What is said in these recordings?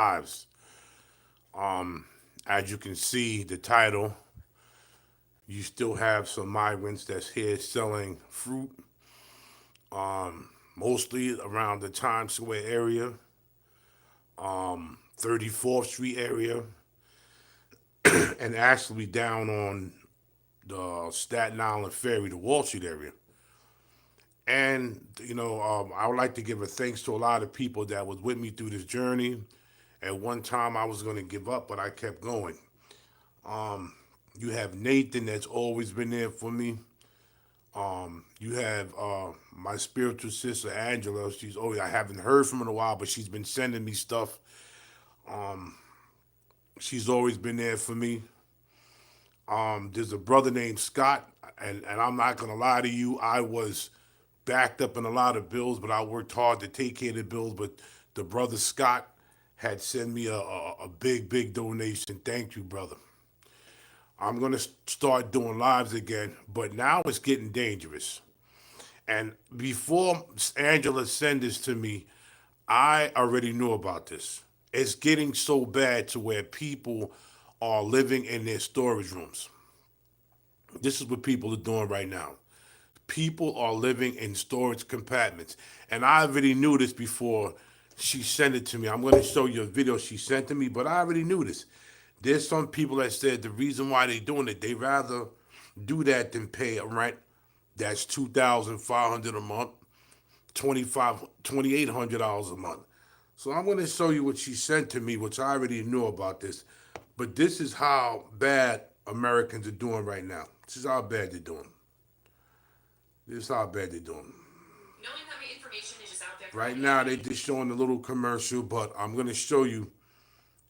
lives. As you can see, the title, you still have some migrants that's here selling fruit, mostly around the Times Square area, 34th Street area, and actually down on the Staten Island Ferry, the Wall Street area. And I would like to give a thanks to a lot of people that was with me through this journey. At one time, I was going to give up, but I kept going. You have Nathan that's always been there for me. You have my spiritual sister Angela. She's always I haven't heard from her in a while, but she's been sending me stuff. She's always been there for me. There's a brother named Scott, and I'm not gonna lie to you, I was backed up in a lot of bills, but I worked hard to take care of the bills. But the brother Scott had sent me a big donation. Thank you, brother. I'm gonna start doing lives again, but now it's getting dangerous. And before Angela sent this to me, I already knew about this. It's getting so bad to where people are living in their storage rooms. This is what people are doing right now. People are living in storage compartments. And I already knew this before she sent it to me. I'm going to show you a video she sent to me, but I already knew this. There's some people that said the reason why they're doing it, they rather do that than pay a rent that's $2,500 a month, $2,800 a month. So I'm going to show you what she sent to me, which I already knew about this. But this is how bad Americans are doing right now. This is how bad they're doing. This is how bad they're doing. Knowing how many information is just out there. Right now, they're just showing a little commercial, but I'm going to show you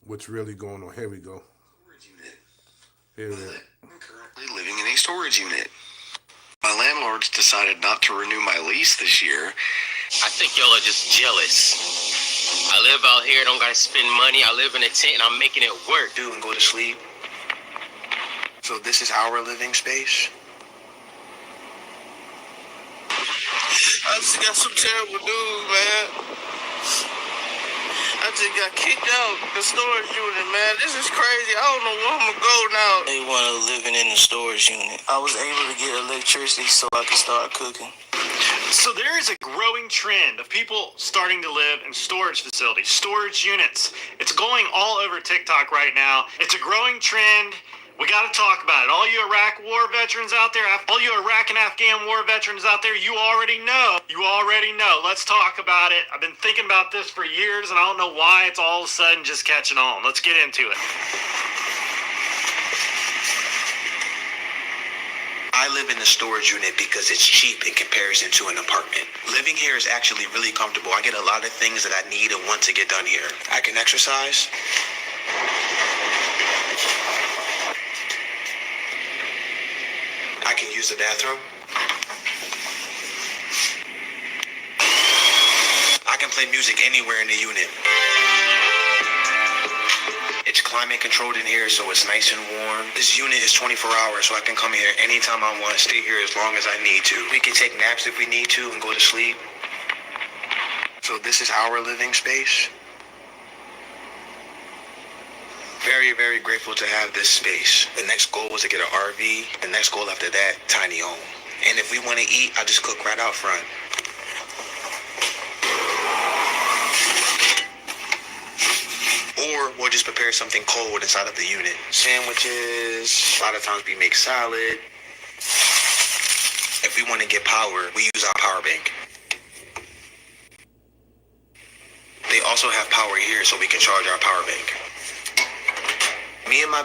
what's really going on. Here we go. Storage unit. Here we go. I'm currently living in a storage unit. My landlords decided not to renew my lease this year. I think y'all are just jealous. I live out here, don't gotta spend money. I live in a tent and I'm making it work. Do and go to sleep. So this is our living space. I just got some terrible news, man. I just got kicked out the storage unit, man. This is crazy. I don't know where I'm gonna go now. They wanted living in the storage unit. I was able to get electricity so I could start cooking. So there is a growing trend of people starting to live in storage facilities, storage units. It's going all over TikTok right now. It's a growing trend. We got to talk about it. All you Iraq war veterans out there, all you Iraq and Afghan war veterans out there, you already know. You already know. Let's talk about it. I've been thinking about this for years, and I don't know why it's all of a sudden just catching on. Let's get into it. I live in the storage unit because it's cheap in comparison to an apartment. Living here is actually really comfortable. I get a lot of things that I need and want to get done here. I can exercise. I can use the bathroom. I can play music anywhere in the unit. It's climate controlled in here, so it's nice and warm. This unit is 24 hours, so I can come here anytime I want, stay here as long as I need to. We can take naps if we need to and go to sleep. So this is our living space. Very, very grateful to have this space. The next goal was to get an RV. The next goal after that, tiny home. And if we want to eat, I just cook right out front. Or we'll just prepare something cold inside of the unit. Sandwiches, a lot of times we make salad. If we want to get power, we use our power bank. They also have power here so we can charge our power bank. Me and my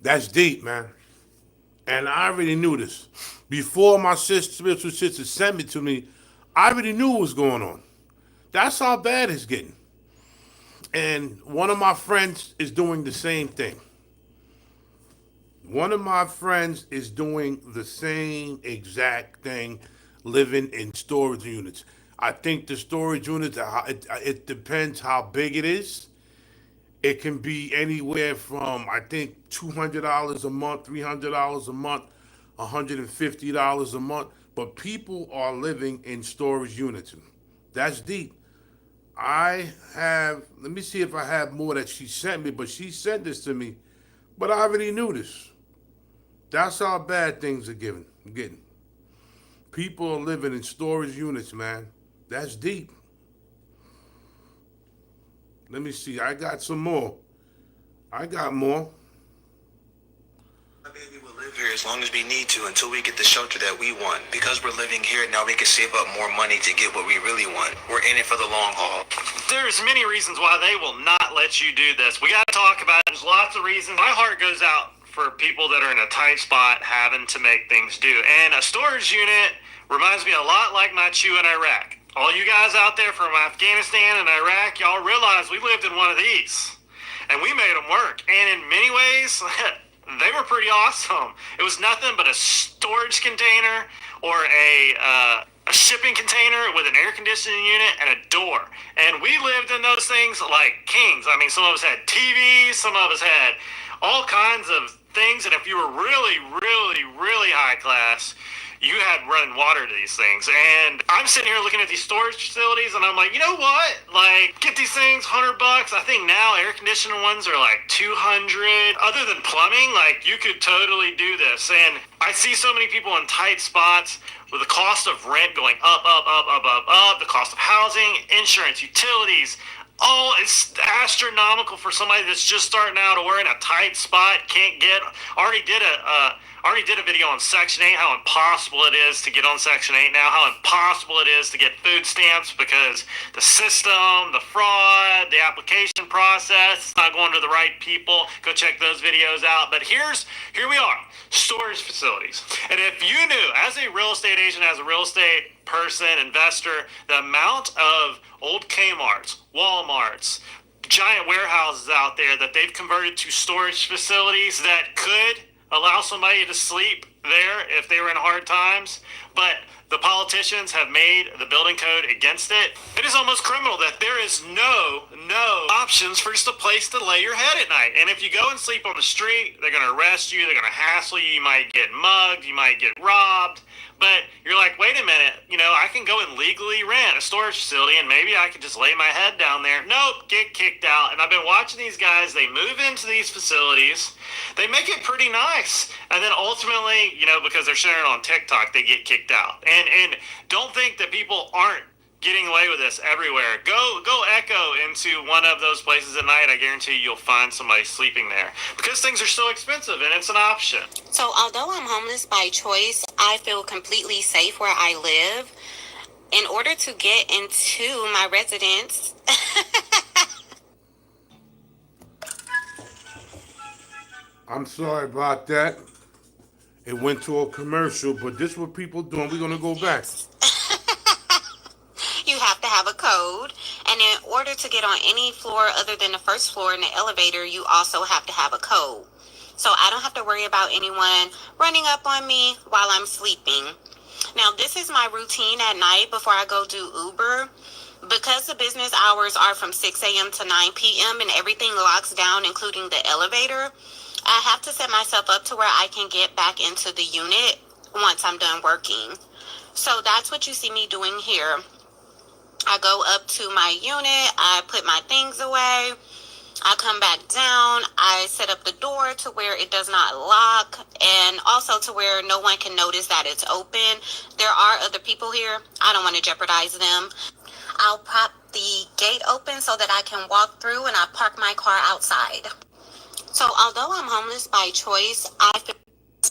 That's deep, man. And I already knew this. Before my spiritual sister sent it to me, I already knew what was going on. That's how bad it's getting. And one of my friends is doing the same thing. One of my friends is doing the same exact thing, living in storage units. I think the storage units, it depends how big it is. It can be anywhere from, I think, $200 a month, $300 a month, $150 a month. But people are living in storage units. That's deep. Let me see if I have more that she sent me, but she sent this to me. But I already knew this. That's how bad things are getting. People are living in storage units, man. That's deep. Let me see. I got some more. I got more. My baby will live here as long as we need to until we get the shelter that we want. Because we're living here, now we can save up more money to get what we really want. We're in it for the long haul. There's many reasons why they will not let you do this. We got to talk about it. There's lots of reasons. My heart goes out for people that are in a tight spot having to make things do. And a storage unit reminds me a lot like my chew in Iraq. All you guys out there from Afghanistan and Iraq, y'all realize we lived in one of these. And we made them work. And in many ways, they were pretty awesome. It was nothing but a storage container or a shipping container with an air conditioning unit and a door. And we lived in those things like kings. I mean, some of us had TVs, some of us had all kinds of things. And if you were really, really, really high class, you had running water to these things. And I'm sitting here looking at these storage facilities and I'm like, you know what? Like, get these things, $100. I think now air conditioner ones are like $200. Other than plumbing, like, you could totally do this. And I see so many people in tight spots with the cost of rent going up, the cost of housing, insurance, utilities. Oh, it's astronomical for somebody that's just starting out, or we're in a tight spot, can't get. Already did a video on Section 8, how impossible it is to get on Section 8 now, how impossible it is to get food stamps because the system, the fraud, the application process, not going to the right people. Go check those videos out. But here we are, storage facilities. And if you knew, as a real estate agent, as a real estate person, investor, the amount of old Kmart's, Walmart's, giant warehouses out there that they've converted to storage facilities that could allow somebody to sleep there if they were in hard times, but the politicians have made the building code against it. It is almost criminal that there is no options for just a place to lay your head at night. And if you go and sleep on the street, they're going to arrest you, they're going to hassle you, you might get mugged, you might get robbed. But you're like, wait a minute, I can go and legally rent a storage facility and maybe I could just lay my head down there. Nope, get kicked out. And I've been watching these guys, they move into these facilities, they make it pretty nice. And then ultimately, because they're sharing it on TikTok, they get kicked out. And don't think that people aren't getting away with this everywhere. Go echo into one of those places at night. I guarantee you'll find somebody sleeping there because things are so expensive and it's an option. So although I'm homeless by choice, I feel completely safe where I live. In order to get into my residence, I'm sorry about that. It went to a commercial, but this is what people doing. We're going to go back. you have to have a code. And in order to get on any floor other than the first floor in the elevator, you also have to have a code. So I don't have to worry about anyone running up on me while I'm sleeping. Now, this is my routine at night before I go do Uber. Because the business hours are from 6 a.m. to 9 p.m. and everything locks down, including the elevator, I have to set myself up to where I can get back into the unit once I'm done working. So that's what you see me doing here. I go up to my unit, I put my things away, I come back down, I set up the door to where it does not lock, and also to where no one can notice that it's open. There are other people here. I don't want to jeopardize them. I'll pop the gate open so that I can walk through, and I park my car outside. So although I'm homeless by choice,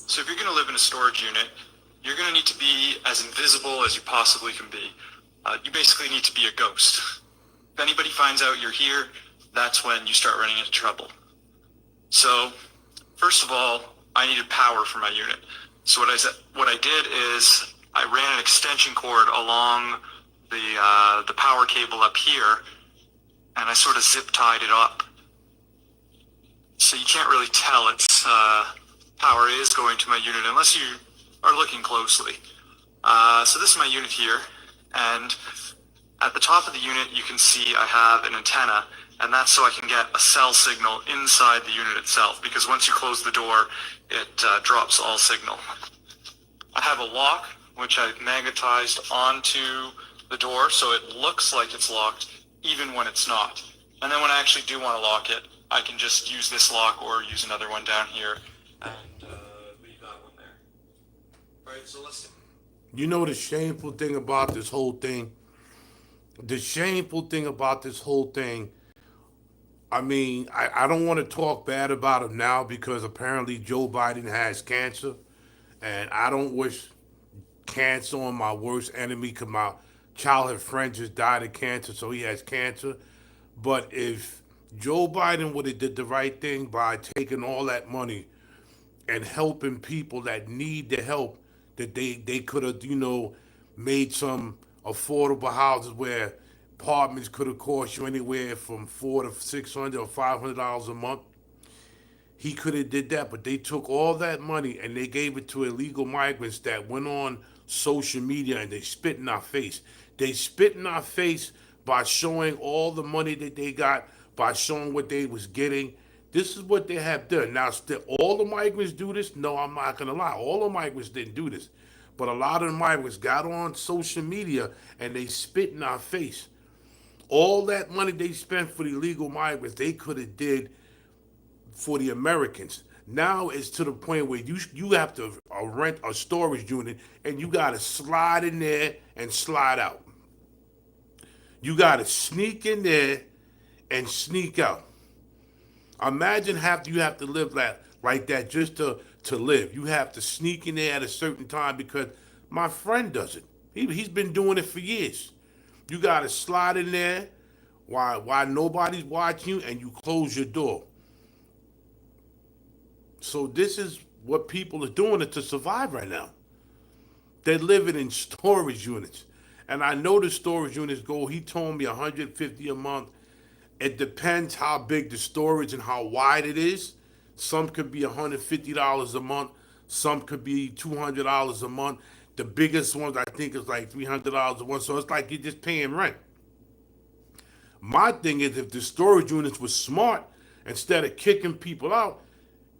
So if you're going to live in a storage unit, you're going to need to be as invisible as you possibly can be. You basically need to be a ghost. If anybody finds out you're here, that's when you start running into trouble. So, first of all, I needed power for my unit. So what I did is I ran an extension cord along the power cable up here, and I sort of zip tied it up. So you can't really tell it's power is going to my unit unless you are looking closely. So this is my unit here, and at the top of the unit you can see I have an antenna, and that's so I can get a cell signal inside the unit itself, because once you close the door, it drops all signal. I have a lock, which I've magnetized onto the door, so it looks like it's locked, even when it's not. And then when I actually do want to lock it, I can just use this lock or use another one down here and leave that one there. All right, so let's... You know the shameful thing about this whole thing? The shameful thing about this whole thing, I mean, I don't want to talk bad about him now because apparently Joe Biden has cancer. And I don't wish cancer on my worst enemy because my childhood friend just died of cancer, so he has cancer. But if Joe Biden would have did the right thing by taking all that money and helping people that need the help, that they could have, made some affordable houses where apartments could have cost you anywhere from $400 to $600 or $500 a month. He could have did that, but they took all that money and they gave it to illegal migrants that went on social media and they spit in our face. They spit in our face by showing all the money that they got, by showing what they was getting. This is what they have done. Now, still, all the migrants do this? No, I'm not going to lie. All the migrants didn't do this. But a lot of the migrants got on social media and they spit in our face. All that money they spent for the illegal migrants, they could have did for the Americans. Now it's to the point where you have to rent a storage unit and you got to slide in there and slide out. You got to sneak in there and sneak out. Imagine you have to live like that just to live. You have to sneak in there at a certain time because my friend does it. He's been doing it for years. You got to slide in there while nobody's watching you and you close your door. So this is what people are doing to survive right now. They're living in storage units. And I know the storage units go, he told me $150 a month. It depends how big the storage and how wide it is. Some could be $150 a month. Some could be $200 a month. The biggest ones I think is like $300 a month. So it's like you're just paying rent. My thing is if the storage units were smart, instead of kicking people out,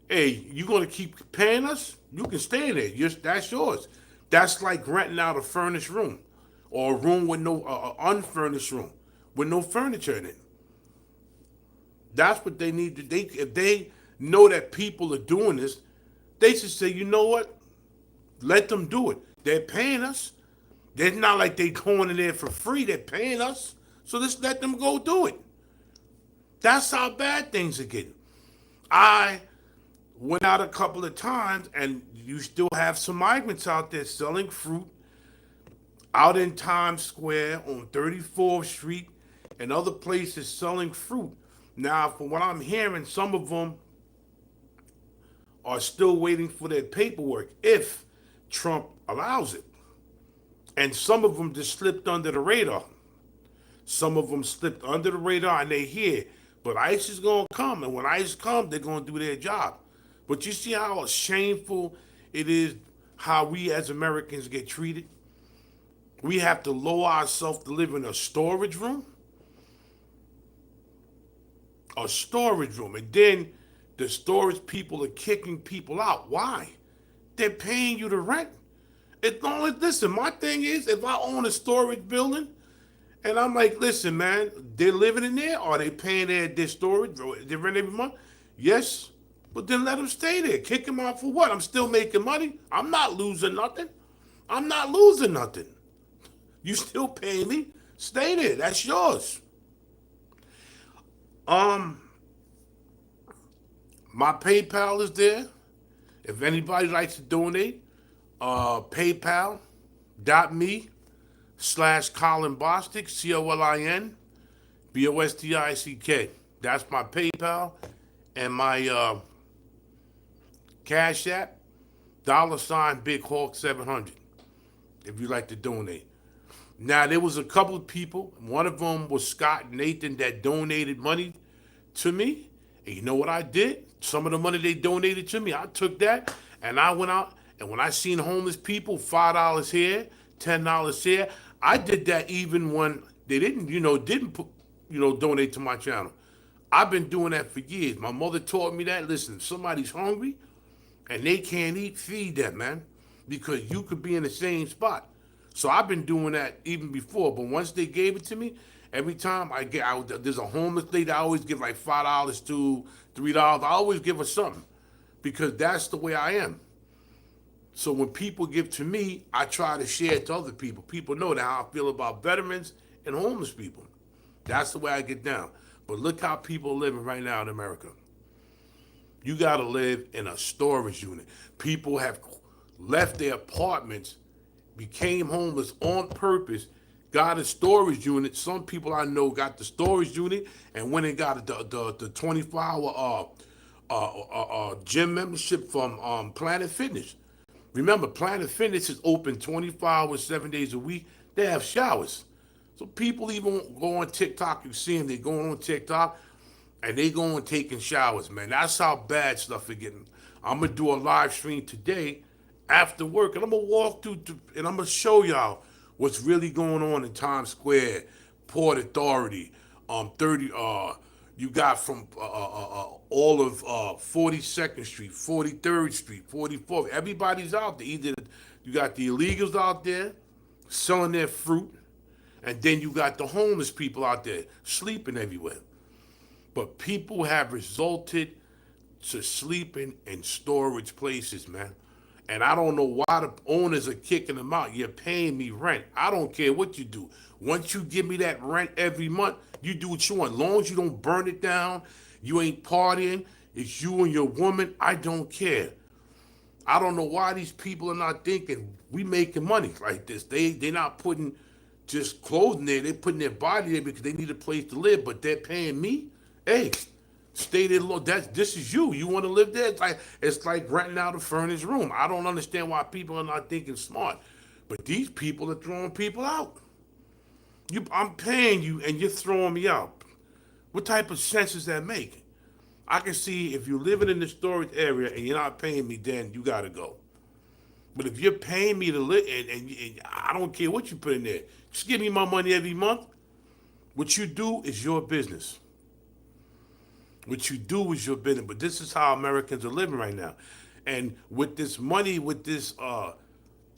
hey, you gonna keep paying us? You can stay there. That's yours. That's like renting out a furnished room, or a room with no unfurnished room with no furniture in it. That's what they need to. If they know that people are doing this, they should say, you know what? Let them do it. They're paying us. They're not like they going in there for free. They're paying us, so just let them go do it. That's how bad things are getting. I went out a couple of times, and you still have some migrants out there selling fruit out in Times Square on 34th Street and other places selling fruit. Now, from what I'm hearing, some of them are still waiting for their paperwork if Trump allows it. And some of them just slipped under the radar. Some of them slipped under the radar and they here. But ICE is going to come, and when ICE comes, they're going to do their job. But you see how shameful it is how we as Americans get treated? We have to lower ourselves to live in a storage room. A storage room. And then the storage people are kicking people out. Why? They're paying you to rent. Listen, my thing is, if I own a storage building, and I'm like, listen, man, they're living in there? Are they paying their storage? They rent every month? Yes. But then let them stay there. Kick them out for what? I'm still making money. I'm not losing nothing. I'm not losing nothing. You still pay me. Stay there. That's yours. My PayPal is there. If anybody likes to donate, paypal.me/Colin Bostick, COLIN BOSTICK. That's my PayPal. And my Cash App, $Big Hawk 700, if you'd like to donate. Now, there was a couple of people. One of them was Scott Nathan that donated money to me. And you know what I did? Some of the money they donated to me, I took that and I went out. And when I seen homeless people, $5 here, $10 here, I did that even when they didn't donate to my channel. I've been doing that for years. My mother taught me that. Listen, if somebody's hungry and they can't eat, feed them, man, because you could be in the same spot. So I've been doing that even before. But once they gave it to me, every time there's a homeless lady I always give like $5 to, $3. I always give her something because that's the way I am. So when people give to me, I try to share it to other people. People know that how I feel about veterans and homeless people. That's the way I get down. But look how people are living right now in America. You got to live in a storage unit. People have left their apartments, became homeless on purpose, got a storage unit. Some people I know got the storage unit and went and got the 24-hour gym membership from Planet Fitness. Remember, Planet Fitness is open 24 hours, 7 days a week. They have showers. So people even go on TikTok. You see them, they going on TikTok and they going taking showers, man. That's how bad stuff is getting. I'm going to do a live stream today after work, and I'm going to walk through and I'm going to show y'all what's really going on in Times Square, Port Authority, 30, you got from all of 42nd Street, 43rd Street, 44th. Everybody's out there. Either you got the illegals out there selling their fruit, and then you got the homeless people out there sleeping everywhere. But people have resulted to sleeping in storage places, man. And I don't know why the owners are kicking them out. You're paying me rent. I don't care what you do. Once you give me that rent every month, you do what you want. As long as you don't burn it down, you ain't partying, it's you and your woman, I don't care. I don't know why these people are not thinking we making money like this. They're not putting just clothing there. They're putting their body there because they need a place to live, but they're paying me. Hey, stay there. This is you. You want to live there? It's like renting out a furnished room. I don't understand why people are not thinking smart. But these people are throwing people out. I'm paying you and you're throwing me out. What type of sense does that make? I can see if you're living in the storage area and you're not paying me, then you got to go. But if you're paying me to live, and I don't care what you put in there, just give me my money every month. What you do is your business. What you do is your business. But this is how Americans are living right now. And with this money, with this,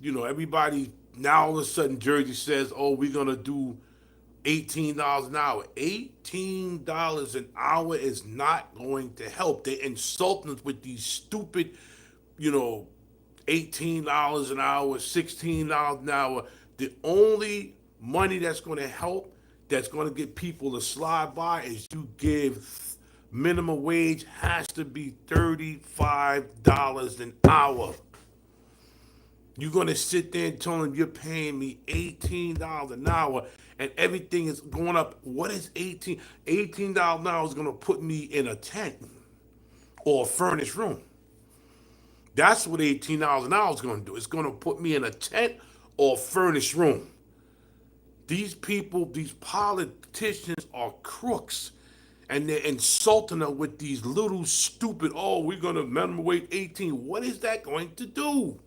everybody, now all of a sudden Jersey says, oh, we're going to do $18 an hour. $18 an hour is not going to help. They're insulting us with these stupid, $18 an hour, $16 an hour. The only money that's going to help, that's going to get people to slide by, is you give minimum wage has to be $35 an hour. You're going to sit there and tell them you're paying me $18 an hour and everything is going up. What is $18? $18 an hour is going to put me in a tent or a furnished room. That's what $18 an hour is going to do. It's going to put me in a tent or a furnished room. These people, these politicians are crooks. And they're insulting her with these little stupid, oh, we're going to minimum wage 18. What is that going to do?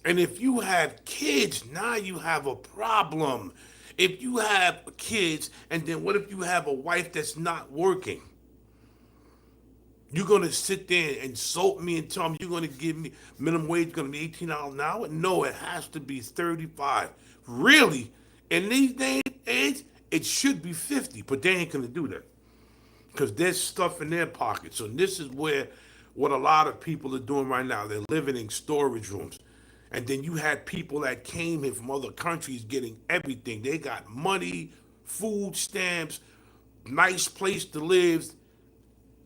And if you have kids, now you have a problem. If you have kids, and then what if you have a wife that's not working? You're going to sit there and insult me and tell me you're going to give me minimum wage going to be $18 an hour? No, it has to be 35. Really? In these days, it should be 50, but they ain't going to do that. Because there's stuff in their pockets. So this is what a lot of people are doing right now. They're living in storage rooms. And then you had people that came here from other countries getting everything. They got money, food stamps, nice place to live.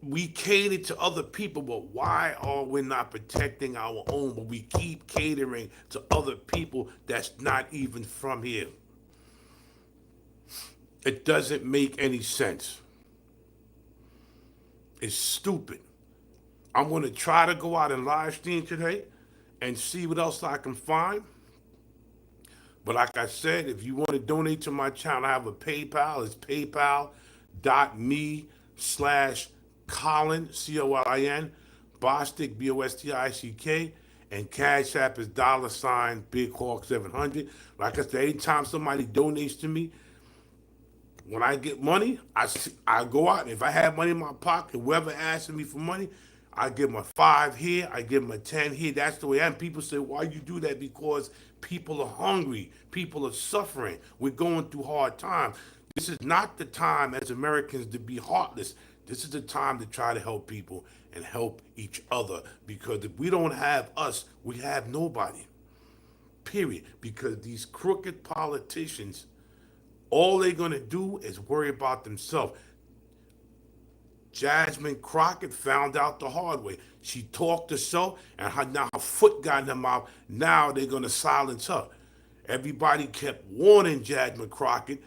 We cater to other people, but why are we not protecting our own? But we keep catering to other people that's not even from here. It doesn't make any sense. It's stupid. I'm going to try to go out and live stream today and see what else I can find. But like I said, if you want to donate to my channel, I have a PayPal. It's paypal.me/Colin, Colin, Bostic, Bostick, and Cash App is $Big Hawk 700. Like I said, anytime somebody donates to me, when I get money, I go out. If I have money in my pocket, whoever asks me for money, I give them a 5 here, I give them a 10 here. That's the way I am. People say, why you do that? Because people are hungry. People are suffering. We're going through hard times. This is not the time as Americans to be heartless. This is the time to try to help people and help each other. Because if we don't have us, we have nobody. Period. Because these crooked politicians, all they're going to do is worry about themselves. Jasmine Crockett found out the hard way. She talked herself, and now her foot got in her mouth. Now they're going to silence her. Everybody kept warning Jasmine Crockett,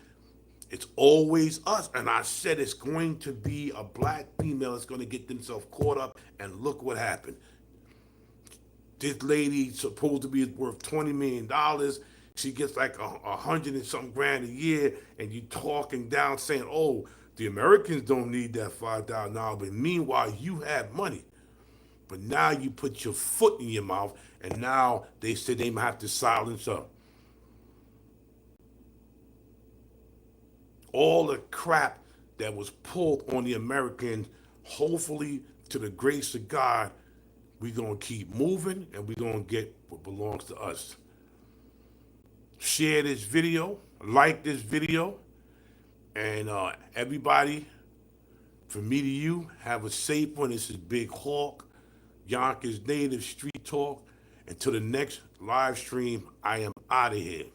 it's always us. And I said it's going to be a black female that's going to get themselves caught up, and look what happened. This lady supposed to be worth $20 million. She gets like 100 and something grand a year, and you talking down saying, oh, the Americans don't need that $5,000, but meanwhile you have money. But now you put your foot in your mouth, and now they said they might have to silence her. All the crap that was pulled on the Americans, hopefully to the grace of God, we're going to keep moving, and we're going to get what belongs to us. Share this video, like this video, and everybody, from me to you, have a safe one. This is Big Hawk, Yonkers Native Street Talk. Until the next live stream, I am out of here.